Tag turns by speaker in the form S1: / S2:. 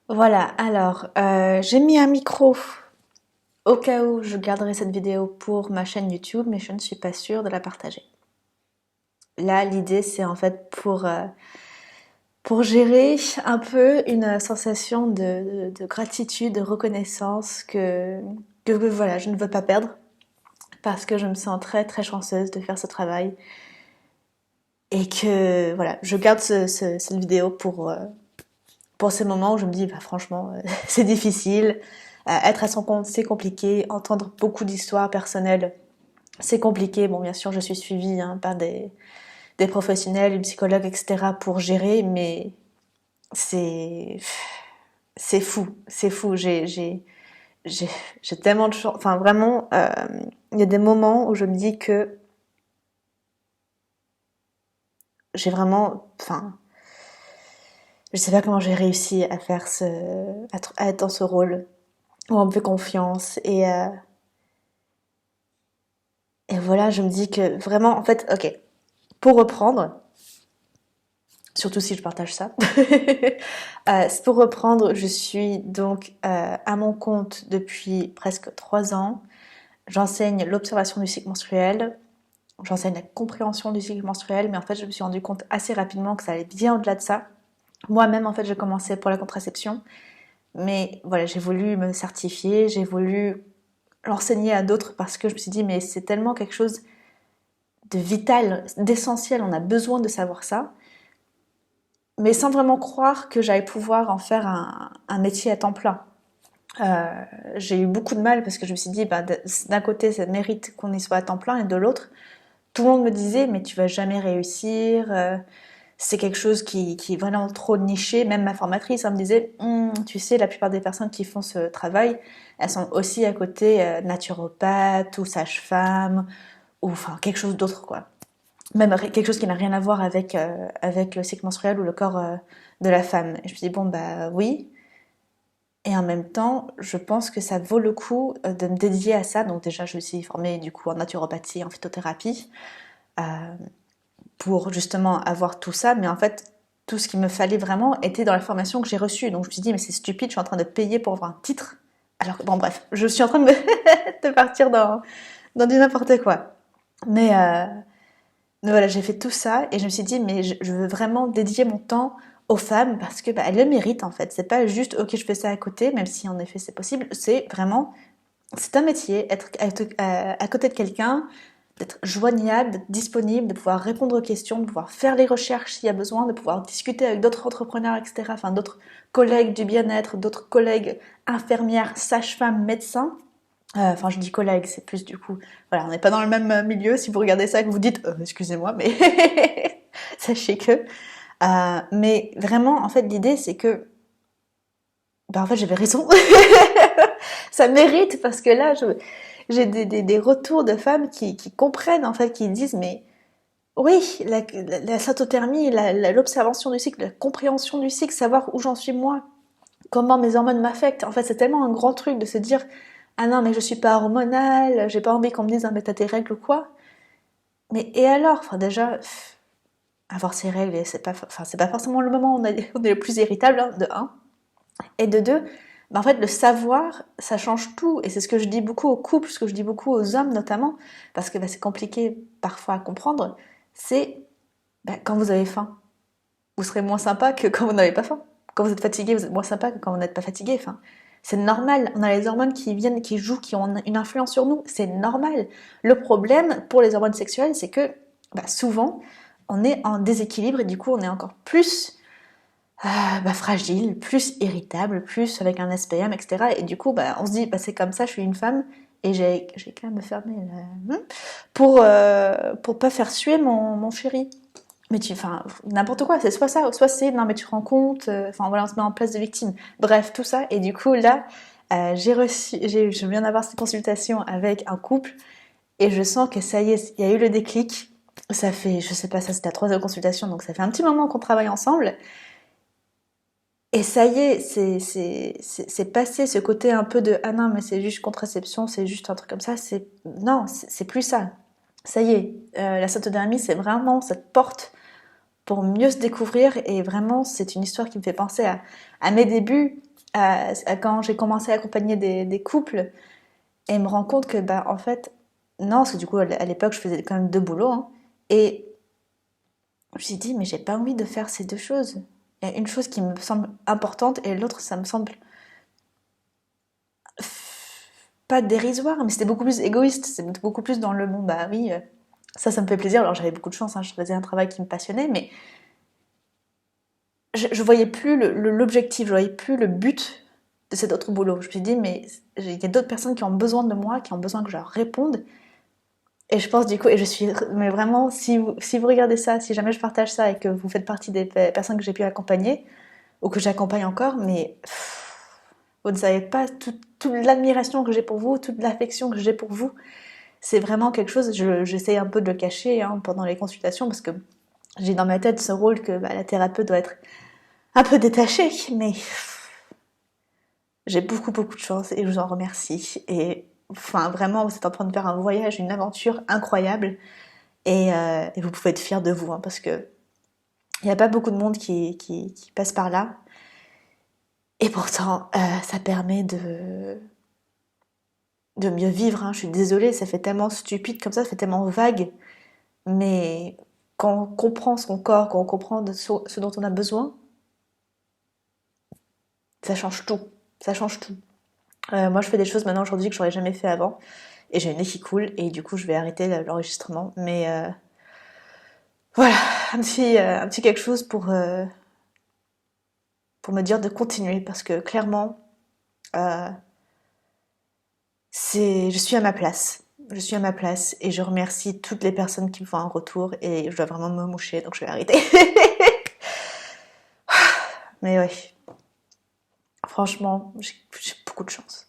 S1: Voilà, alors, j'ai mis un micro au cas où je garderai cette vidéo pour ma chaîne YouTube, mais je ne suis pas sûre de la partager. Là, l'idée, c'est en fait pour gérer un peu une sensation de gratitude, de reconnaissance que voilà, je ne veux pas perdre parce que je me sens très très chanceuse de faire ce travail et que voilà, je garde cette vidéo pour ces moments où je me dis, bah, franchement, c'est difficile. Être à son compte, c'est compliqué. Entendre beaucoup d'histoires personnelles, c'est compliqué. Bon, bien sûr, je suis suivie par des professionnels, une psychologue, etc. pour gérer, mais c'est c'est fou, c'est fou. J'ai j'ai tellement de chance. Enfin, vraiment, il y a des moments où je me dis que j'ai vraiment, enfin, je sais pas comment j'ai réussi à faire à être dans ce rôle où on me fait confiance et voilà, je me dis que vraiment, en fait, ok, pour reprendre, surtout si je partage ça, pour reprendre, je suis donc à mon compte depuis presque 3 ans. J'enseigne l'observation du cycle menstruel, j'enseigne la compréhension du cycle menstruel, mais en fait, je me suis rendu compte assez rapidement que ça allait bien au-delà de ça. Moi-même, en fait, j'ai commencé pour la contraception, mais voilà, j'ai voulu me certifier, j'ai voulu l'enseigner à d'autres parce que je me suis dit, mais c'est tellement quelque chose de vital, d'essentiel, on a besoin de savoir ça, mais sans vraiment croire que j'allais pouvoir en faire un métier à temps plein. Euh, j'ai eu beaucoup de mal parce que je me suis dit, bah, d'un côté, ça mérite qu'on y soit à temps plein, et de l'autre, tout le monde me disait, mais tu vas jamais réussir, c'est quelque chose qui est vraiment trop niché. Même ma formatrice, elle me disait, tu sais, la plupart des personnes qui font ce travail, elles sont aussi à côté naturopathes ou sage-femme, ou enfin quelque chose d'autre, quoi. Même quelque chose qui n'a rien à voir avec le cycle menstruel ou le corps de la femme. Et je me suis dit, bon, bah oui. Et en même temps, je pense que ça vaut le coup de me dédier à ça. Donc déjà, je me suis formée du coup en naturopathie, en phytothérapie, euh, pour justement avoir tout ça. Mais en fait, tout ce qu'il me fallait vraiment était dans la formation que j'ai reçue. Donc je me suis dit, mais c'est stupide, je suis en train de payer pour avoir un titre. Alors que, bon bref, je suis en train de, de partir dans du n'importe quoi. Mais, euh, Mais voilà, j'ai fait tout ça et je me suis dit, mais je veux vraiment dédier mon temps aux femmes parce que bah, elles le méritent en fait. C'est pas juste, ok, je fais ça à côté, même si en effet c'est possible. C'est vraiment, c'est un métier, être à côté de quelqu'un, d'être joignable, d'être disponible, de pouvoir répondre aux questions, de pouvoir faire les recherches s'il y a besoin, de pouvoir discuter avec d'autres entrepreneurs, etc. Enfin, d'autres collègues du bien-être, d'autres collègues infirmières, sages-femmes, médecins. Enfin, je dis collègues, c'est plus du coup. Voilà, on n'est pas dans le même milieu. Si vous regardez ça et que vous dites, excusez-moi, mais sachez que. Mais vraiment, en fait, l'idée, c'est que. Ben, en fait, j'avais raison. Ça mérite parce que là, j'ai des retours de femmes qui comprennent, en fait, qui disent, mais oui, la syntothermie, l'observation du cycle, la compréhension du cycle, savoir où j'en suis moi, comment mes hormones m'affectent. En fait, c'est tellement un grand truc de se dire, ah non, mais je suis pas hormonale, j'ai pas envie qu'on me dise, ah, mais t'as tes règles ou quoi. Mais et alors? Enfin, déjà, avoir ses règles, c'est pas forcément le moment où on est le plus irritable, hein, de un. Et de deux, bah, en fait, le savoir, ça change tout. Et c'est ce que je dis beaucoup aux couples, ce que je dis beaucoup aux hommes notamment, parce que bah, c'est compliqué parfois à comprendre, c'est bah, quand vous avez faim, vous serez moins sympa que quand vous n'avez pas faim. Quand vous êtes fatigué, vous êtes moins sympa que quand vous n'êtes pas fatigué. Enfin, c'est normal. On a les hormones qui viennent, qui jouent, qui ont une influence sur nous. C'est normal. Le problème pour les hormones sexuelles, c'est que bah, souvent, on est en déséquilibre et du coup, on est encore plus fragile, plus irritable, plus avec un SPM, etc. Et du coup, bah, on se dit, bah, c'est comme ça, je suis une femme et j'ai qu'à me fermer là, pour pas faire suer mon chéri. Mais enfin, n'importe quoi, c'est soit ça, soit c'est, non mais tu te rends compte, enfin voilà, on se met en place de victime. Bref, tout ça, et du coup là, je viens d'avoir cette consultation avec un couple, et je sens que ça y est, il y a eu le déclic. Ça fait, je sais pas, ça c'était la troisième consultation, donc ça fait un petit moment qu'on travaille ensemble, et ça y est, c'est passé ce côté un peu de, ah non mais c'est juste contraception, c'est juste un truc comme ça, non, c'est plus ça. Ça y est, la sotodérmie, c'est vraiment cette porte pour mieux se découvrir et vraiment c'est une histoire qui me fait penser à mes débuts quand j'ai commencé à accompagner des couples et me rendre compte que, bah, en fait, non, parce que du coup, à l'époque, je faisais quand même 2 boulots, hein, et je me suis dit, mais j'ai pas envie de faire ces 2 choses. Il y a une chose qui me semble importante et l'autre, ça me semble pas dérisoire, mais c'était beaucoup plus égoïste. C'est beaucoup plus dans le bon, bah oui, ça me fait plaisir. Alors j'avais beaucoup de chance, hein, je faisais un travail qui me passionnait, mais je voyais plus l'objectif, je voyais plus le but de cet autre boulot. Je me suis dit, mais il y a d'autres personnes qui ont besoin de moi, qui ont besoin que je leur réponde. Et je pense du coup, et je suis, mais vraiment, si vous regardez ça, si jamais je partage ça et que vous faites partie des personnes que j'ai pu accompagner, ou que j'accompagne encore, mais vous ne savez pas toute l'admiration que j'ai pour vous, toute l'affection que j'ai pour vous. C'est vraiment quelque chose, j'essaie un peu de le cacher, hein, pendant les consultations, parce que j'ai dans ma tête ce rôle que, bah, la thérapeute doit être un peu détachée, mais j'ai beaucoup beaucoup de chance et je vous en remercie. Et enfin vraiment, vous êtes en train de faire un voyage, une aventure incroyable, et vous pouvez être fiers de vous, hein, parce que il n'y a pas beaucoup de monde qui passe par là. Et pourtant, ça permet de mieux vivre, hein. Je suis désolée, ça fait tellement stupide comme ça fait tellement vague. Mais quand on comprend son corps, quand on comprend ce dont on a besoin, ça change tout. Ça change tout. Moi, je fais des choses maintenant aujourd'hui que j'aurais jamais fait avant. Et j'ai une nez qui coule, et du coup, je vais arrêter l'enregistrement. Mais voilà, un petit quelque chose pour me dire de continuer, parce que clairement, euh, je suis à ma place. Je suis à ma place et je remercie toutes les personnes qui me font un retour, et je dois vraiment me moucher, donc je vais arrêter. Mais ouais, franchement, j'ai beaucoup de chance.